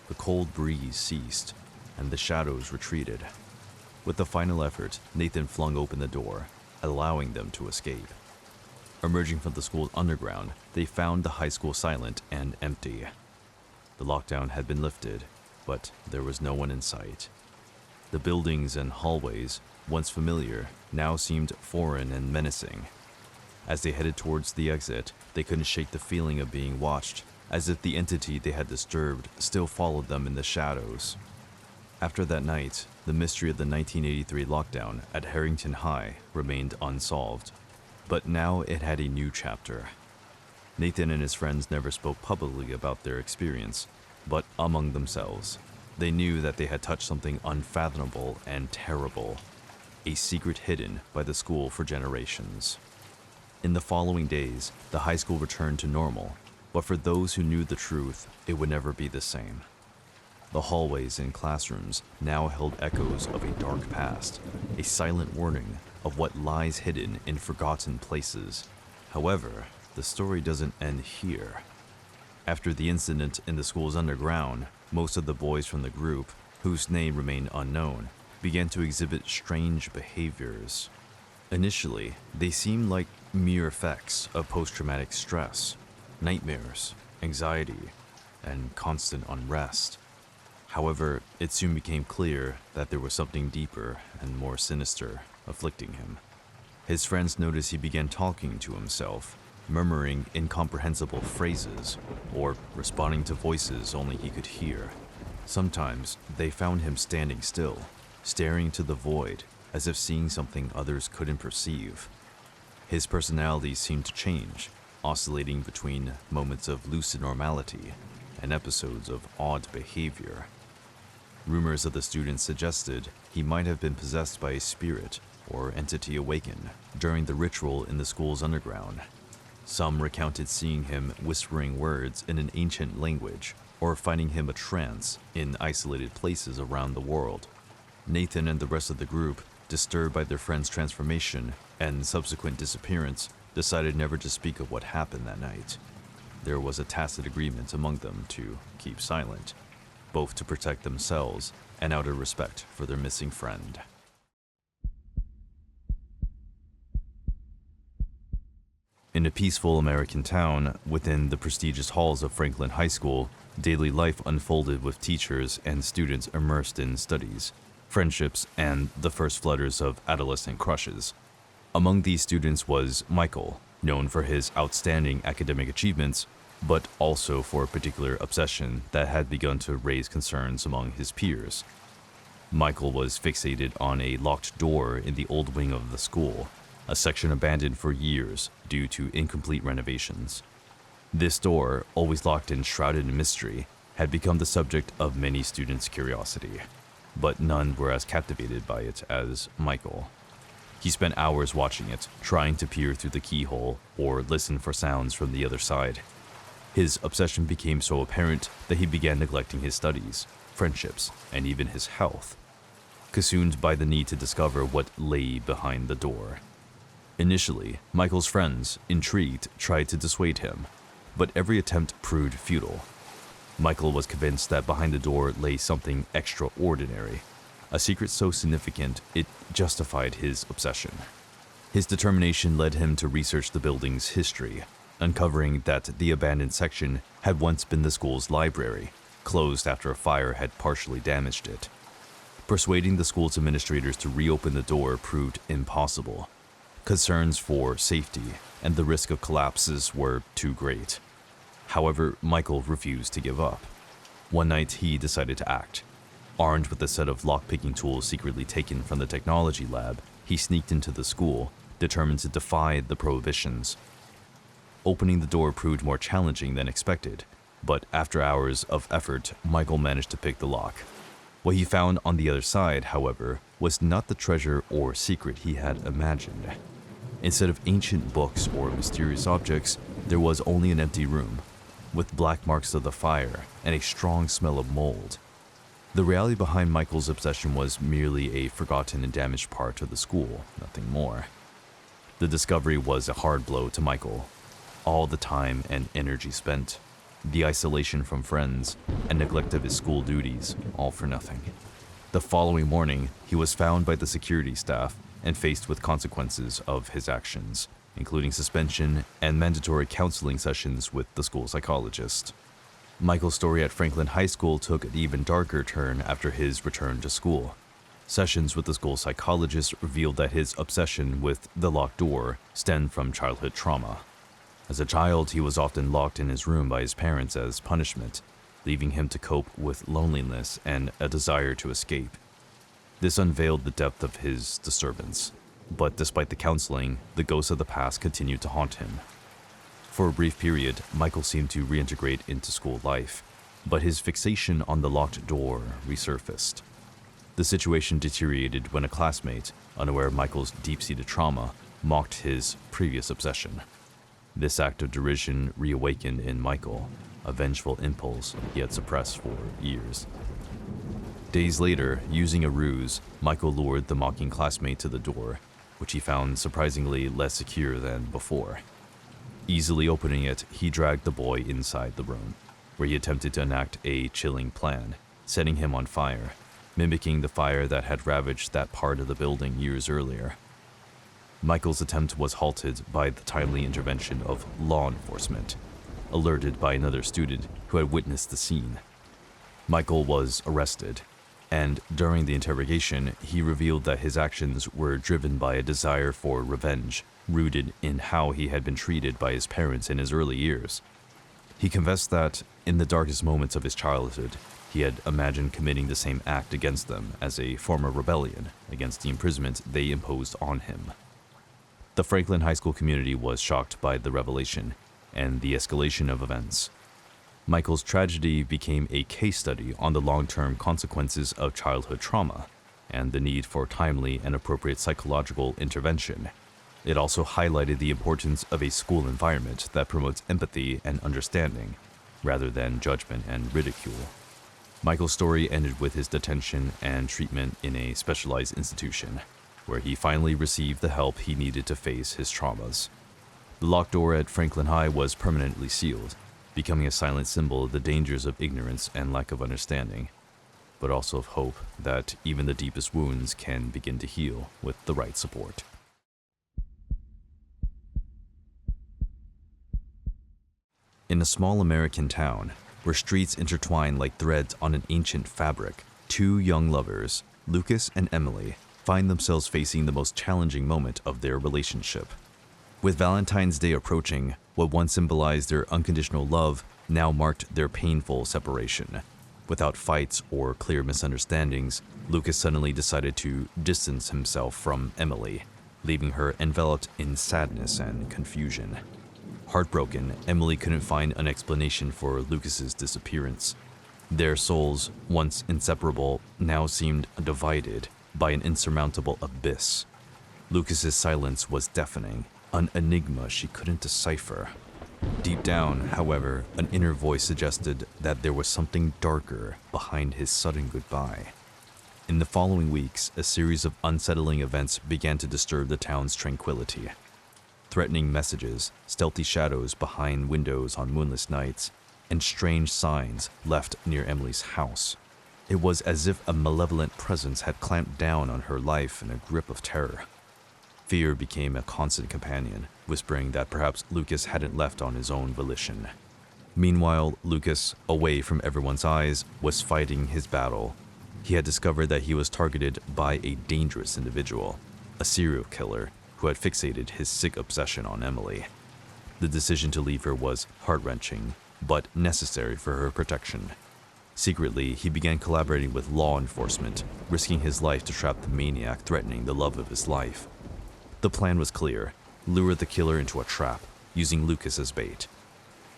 The cold breeze ceased, and the shadows retreated. With a final effort, Nathan flung open the door, allowing them to escape. Emerging from the school's underground, they found the high school silent and empty. The lockdown had been lifted, but there was no one in sight. The buildings and hallways, once familiar, now seemed foreign and menacing. As they headed towards the exit, they couldn't shake the feeling of being watched, as if the entity they had disturbed still followed them in the shadows. After that night, the mystery of the 1983 lockdown at Harington High remained unsolved, but now it had a new chapter. Nathan and his friends never spoke publicly about their experience, but among themselves, they knew that they had touched something unfathomable and terrible, a secret hidden by the school for generations. In the following days, the high school returned to normal, but for those who knew the truth, it would never be the same. The hallways and classrooms now held echoes of a dark past, a silent warning of what lies hidden in forgotten places. However, the story doesn't end here. After the incident in the school's underground, most of the boys from the group, whose name remained unknown, began to exhibit strange behaviors. Initially, they seemed like mere effects of post-traumatic stress, nightmares, anxiety, and constant unrest. However, it soon became clear that there was something deeper and more sinister afflicting him. His friends noticed he began talking to himself, murmuring incomprehensible phrases, or responding to voices only he could hear. Sometimes they found him standing still, staring into the void as if seeing something others couldn't perceive. His personality seemed to change, oscillating between moments of lucid normality and episodes of odd behavior. Rumors of the students suggested he might have been possessed by a spirit or entity awakened during the ritual in the school's underground. Some recounted seeing him whispering words in an ancient language or finding him a trance in isolated places around the world. Nathan and the rest of the group, disturbed by their friend's transformation and subsequent disappearance, decided never to speak of what happened that night. There was a tacit agreement among them to keep silent, both to protect themselves and out of respect for their missing friend. In a peaceful American town within the prestigious halls of Franklin High School, daily life unfolded with teachers and students immersed in studies, friendships, and the first flutters of adolescent crushes. Among these students was Michael, known for his outstanding academic achievements, but also for a particular obsession that had begun to raise concerns among his peers. Michael was fixated on a locked door in the old wing of the school, a section abandoned for years due to incomplete renovations. This door, always locked and shrouded in mystery, had become the subject of many students' curiosity, but none were as captivated by it as Michael. He spent hours watching it, trying to peer through the keyhole or listen for sounds from the other side. His obsession became so apparent that he began neglecting his studies, friendships, and even his health, consumed by the need to discover what lay behind the door. Initially, Michael's friends, intrigued, tried to dissuade him, but every attempt proved futile. Michael was convinced that behind the door lay something extraordinary, a secret so significant it justified his obsession. His determination led him to research the building's history, uncovering that the abandoned section had once been the school's library, closed after a fire had partially damaged it. Persuading the school's administrators to reopen the door proved impossible. Concerns for safety and the risk of collapses were too great. However, Michael refused to give up. One night, he decided to act. Armed with a set of lock-picking tools secretly taken from the technology lab, he sneaked into the school, determined to defy the prohibitions. Opening the door proved more challenging than expected, but after hours of effort, Michael managed to pick the lock. What he found on the other side, however, was not the treasure or secret he had imagined. Instead of ancient books or mysterious objects, there was only an empty room, with black marks of the fire and a strong smell of mold. The reality behind Michael's obsession was merely a forgotten and damaged part of the school, nothing more. The discovery was a hard blow to Michael. All the time and energy spent, the isolation from friends, and neglect of his school duties, all for nothing. The following morning, he was found by the security staff and faced with consequences of his actions, including suspension and mandatory counseling sessions with the school psychologist. Michael's story at Franklin High School took an even darker turn after his return to school. Sessions with the school psychologist revealed that his obsession with the locked door stemmed from childhood trauma. As a child, he was often locked in his room by his parents as punishment, leaving him to cope with loneliness and a desire to escape. This unveiled the depth of his disturbance, but despite the counseling, the ghosts of the past continued to haunt him. For a brief period, Michael seemed to reintegrate into school life, but his fixation on the locked door resurfaced. The situation deteriorated when a classmate, unaware of Michael's deep-seated trauma, mocked his previous obsession. This act of derision reawakened in Michael a vengeful impulse he had suppressed for years. Days later, using a ruse, Michael lured the mocking classmate to the door, which he found surprisingly less secure than before. Easily opening it, he dragged the boy inside the room, where he attempted to enact a chilling plan, setting him on fire, mimicking the fire that had ravaged that part of the building years earlier. Michael's attempt was halted by the timely intervention of law enforcement, alerted by another student who had witnessed the scene. Michael was arrested, and during the interrogation, he revealed that his actions were driven by a desire for revenge, rooted in how he had been treated by his parents in his early years. He confessed that, in the darkest moments of his childhood, he had imagined committing the same act against them as a form of rebellion against the imprisonment they imposed on him. The Franklin High School community was shocked by the revelation and the escalation of events. Michael's tragedy became a case study on the long-term consequences of childhood trauma and the need for timely and appropriate psychological intervention. It also highlighted the importance of a school environment that promotes empathy and understanding, rather than judgment and ridicule. Michael's story ended with his detention and treatment in a specialized institution, where he finally received the help he needed to face his traumas. The locked door at Franklin High was permanently sealed, becoming a silent symbol of the dangers of ignorance and lack of understanding, but also of hope that even the deepest wounds can begin to heal with the right support. In a small American town, where streets intertwine like threads on an ancient fabric, two young lovers, Lucas and Emily, find themselves facing the most challenging moment of their relationship. With Valentine's Day approaching, what once symbolized their unconditional love now marked their painful separation. Without fights or clear misunderstandings, Lucas suddenly decided to distance himself from Emily, leaving her enveloped in sadness and confusion. Heartbroken, Emily couldn't find an explanation for Lucas's disappearance. Their souls, once inseparable, now seemed divided by an insurmountable abyss. Lucas's silence was deafening, an enigma she couldn't decipher. Deep down, however, an inner voice suggested that there was something darker behind his sudden goodbye. In the following weeks, a series of unsettling events began to disturb the town's tranquility. Threatening messages, stealthy shadows behind windows on moonless nights, and strange signs left near Emily's house. It was as if a malevolent presence had clamped down on her life in a grip of terror. Fear became a constant companion, whispering that perhaps Lucas hadn't left on his own volition. Meanwhile, Lucas, away from everyone's eyes, was fighting his battle. He had discovered that he was targeted by a dangerous individual, a serial killer who had fixated his sick obsession on Emily. The decision to leave her was heart-wrenching, but necessary for her protection. Secretly, he began collaborating with law enforcement, risking his life to trap the maniac threatening the love of his life. The plan was clear: lure the killer into a trap, using Lucas as bait.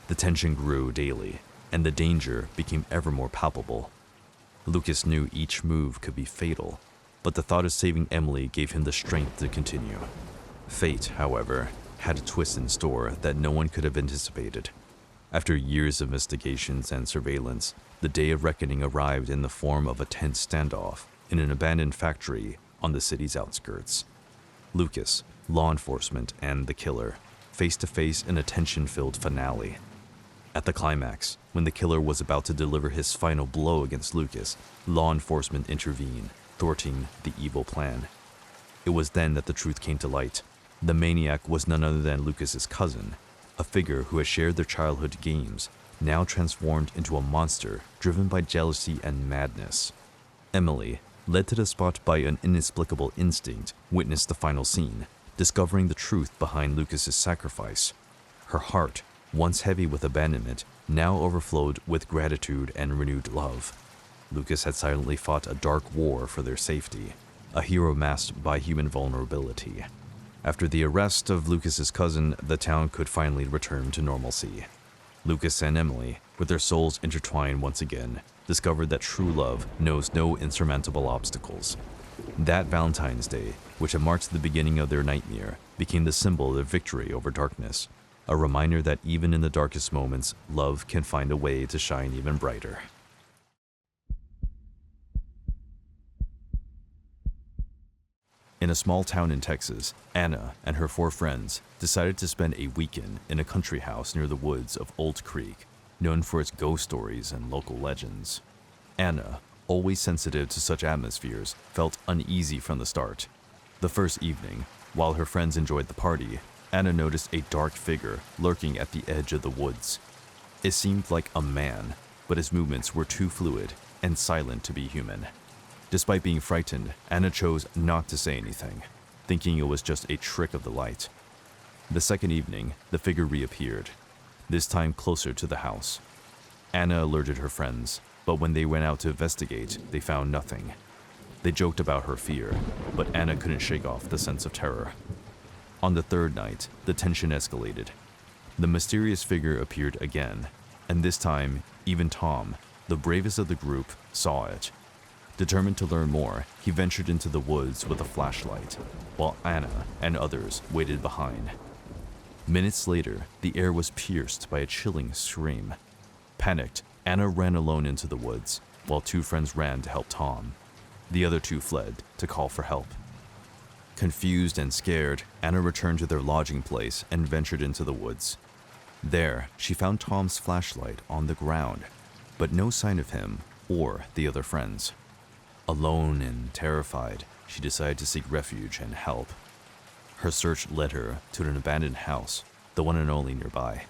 The tension grew daily, and the danger became ever more palpable. Lucas knew each move could be fatal, but the thought of saving Emily gave him the strength to continue. Fate, however, had a twist in store that no one could have anticipated. After years of investigations and surveillance, the day of reckoning arrived in the form of a tense standoff in an abandoned factory on the city's outskirts. Lucas, law enforcement, and the killer, face to face in a tension-filled finale. At the climax, when the killer was about to deliver his final blow against Lucas, law enforcement intervened, thwarting the evil plan. It was then that the truth came to light. The maniac was none other than Lucas's cousin, a figure who had shared their childhood games, now transformed into a monster driven by jealousy and madness. Emily, led to the spot by an inexplicable instinct, witnessed the final scene, discovering the truth behind Lucas's sacrifice. Her heart, once heavy with abandonment, now overflowed with gratitude and renewed love. Lucas had silently fought a dark war for their safety, a hero masked by human vulnerability. After the arrest of Lucas's cousin, the town could finally return to normalcy. Lucas and Emily, with their souls intertwined once again, discovered that true love knows no insurmountable obstacles. That Valentine's Day, which had marked the beginning of their nightmare, became the symbol of their victory over darkness, a reminder that even in the darkest moments, love can find a way to shine even brighter. In a small town in Texas, Anna and her 4 friends decided to spend a weekend in a country house near the woods of Old Creek, known for its ghost stories and local legends. Anna, always sensitive to such atmospheres, felt uneasy from the start. The first evening, while her friends enjoyed the party, Anna noticed a dark figure lurking at the edge of the woods. It seemed like a man, but his movements were too fluid and silent to be human. Despite being frightened, Anna chose not to say anything, thinking it was just a trick of the light. The second evening, the figure reappeared, this time closer to the house. Anna alerted her friends, but when they went out to investigate, they found nothing. They joked about her fear, but Anna couldn't shake off the sense of terror. On the third night, the tension escalated. The mysterious figure appeared again, and this time, even Tom, the bravest of the group, saw it. Determined to learn more, he ventured into the woods with a flashlight, while Anna and others waited behind. Minutes later, the air was pierced by a chilling scream. Panicked, Anna ran alone into the woods, while two friends ran to help Tom. The other two fled to call for help. Confused and scared, Anna returned to their lodging place and ventured into the woods. There, she found Tom's flashlight on the ground, but no sign of him or the other friends. Alone and terrified, she decided to seek refuge and help. Her search led her to an abandoned house, the one and only nearby.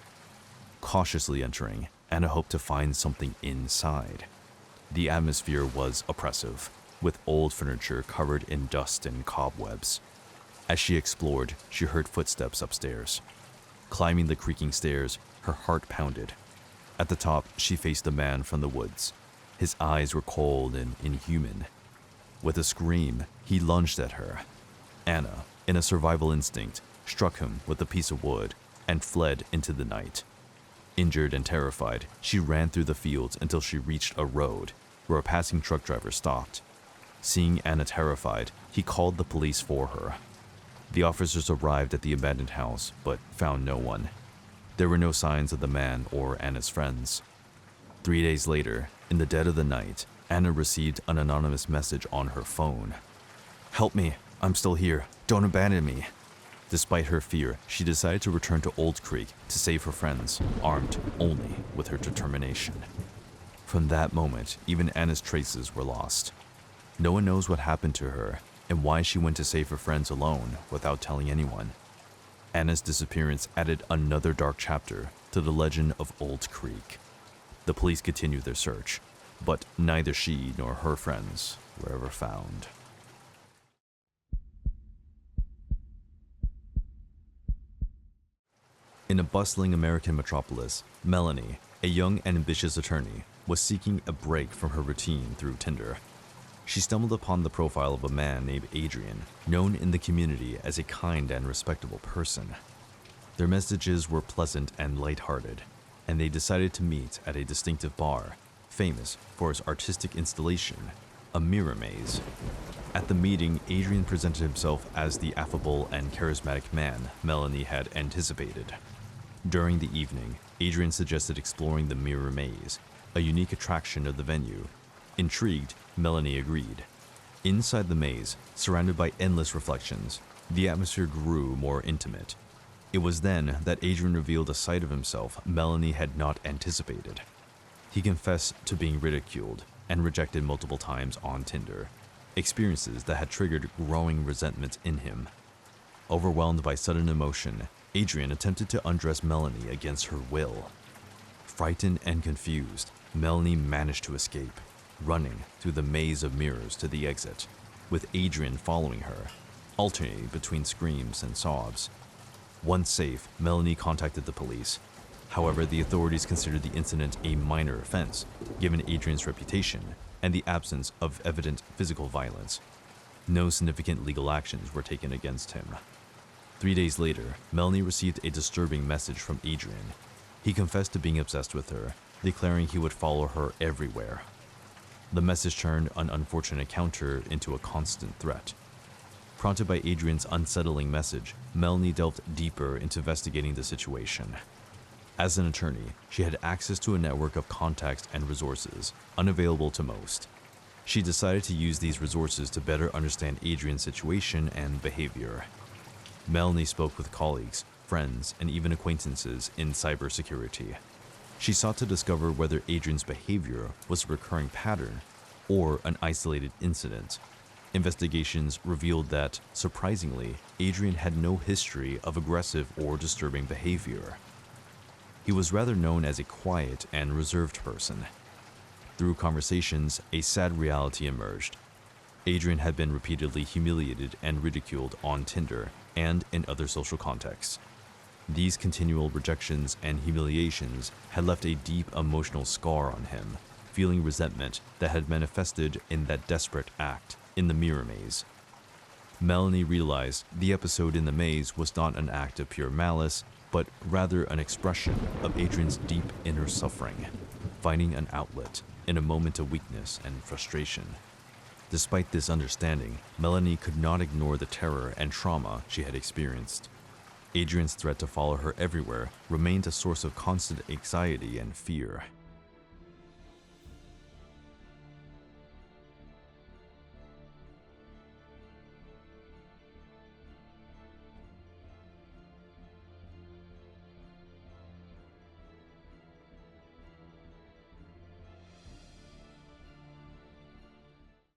Cautiously entering, Anna hoped to find something inside. The atmosphere was oppressive, with old furniture covered in dust and cobwebs. As she explored, she heard footsteps upstairs. Climbing the creaking stairs, her heart pounded. At the top, she faced a man from the woods. His eyes were cold and inhuman. With a scream, he lunged at her. Anna, in a survival instinct, struck him with a piece of wood and fled into the night. Injured and terrified, she ran through the fields until she reached a road where a passing truck driver stopped. Seeing Anna terrified, he called the police for her. The officers arrived at the abandoned house, but found no one. There were no signs of the man or Anna's friends. 3 days later, in the dead of the night, Anna received an anonymous message on her phone. "Help me, I'm still here, don't abandon me." Despite her fear, she decided to return to Old Creek to save her friends, armed only with her determination. From that moment, even Anna's traces were lost. No one knows what happened to her and why she went to save her friends alone without telling anyone. Anna's disappearance added another dark chapter to the legend of Old Creek. The police continued their search, but neither she nor her friends were ever found. In a bustling American metropolis, Melanie, a young and ambitious attorney, was seeking a break from her routine through Tinder. She stumbled upon the profile of a man named Adrian, known in the community as a kind and respectable person. Their messages were pleasant and lighthearted, and they decided to meet at a distinctive bar, famous for its artistic installation, a mirror maze. At the meeting, Adrian presented himself as the affable and charismatic man Melanie had anticipated. During the evening, Adrian suggested exploring the mirror maze, a unique attraction of the venue. Intrigued, Melanie agreed. Inside the maze, surrounded by endless reflections, the atmosphere grew more intimate. It was then that Adrian revealed a side of himself Melanie had not anticipated. He confessed to being ridiculed and rejected multiple times on Tinder, experiences that had triggered growing resentment in him. Overwhelmed by sudden emotion, Adrian attempted to undress Melanie against her will. Frightened and confused, Melanie managed to escape, running through the maze of mirrors to the exit, with Adrian following her, alternating between screams and sobs. Once safe, Melanie contacted the police. However, the authorities considered the incident a minor offense, given Adrian's reputation and the absence of evident physical violence. No significant legal actions were taken against him. 3 days later, Melanie received a disturbing message from Adrian. He confessed to being obsessed with her, declaring he would follow her everywhere. The message turned an unfortunate encounter into a constant threat. Prompted by Adrian's unsettling message, Melanie delved deeper into investigating the situation. As an attorney, she had access to a network of contacts and resources, unavailable to most. She decided to use these resources to better understand Adrian's situation and behavior. Melanie spoke with colleagues, friends, and even acquaintances in cybersecurity. She sought to discover whether Adrian's behavior was a recurring pattern or an isolated incident. Investigations revealed that, surprisingly, Adrian had no history of aggressive or disturbing behavior. He was rather known as a quiet and reserved person, Through conversations, a sad reality emerged. Adrian had been repeatedly humiliated and ridiculed on Tinder and in other social contexts. These continual rejections and humiliations had left a deep emotional scar on him, feeling resentment that had manifested in that desperate act in the mirror maze. Melanie realized the episode in the maze was not an act of pure malice, but rather an expression of Adrian's deep inner suffering, finding an outlet in a moment of weakness and frustration. Despite this understanding, Melanie could not ignore the terror and trauma she had experienced. Adrian's threat to follow her everywhere remained a source of constant anxiety and fear.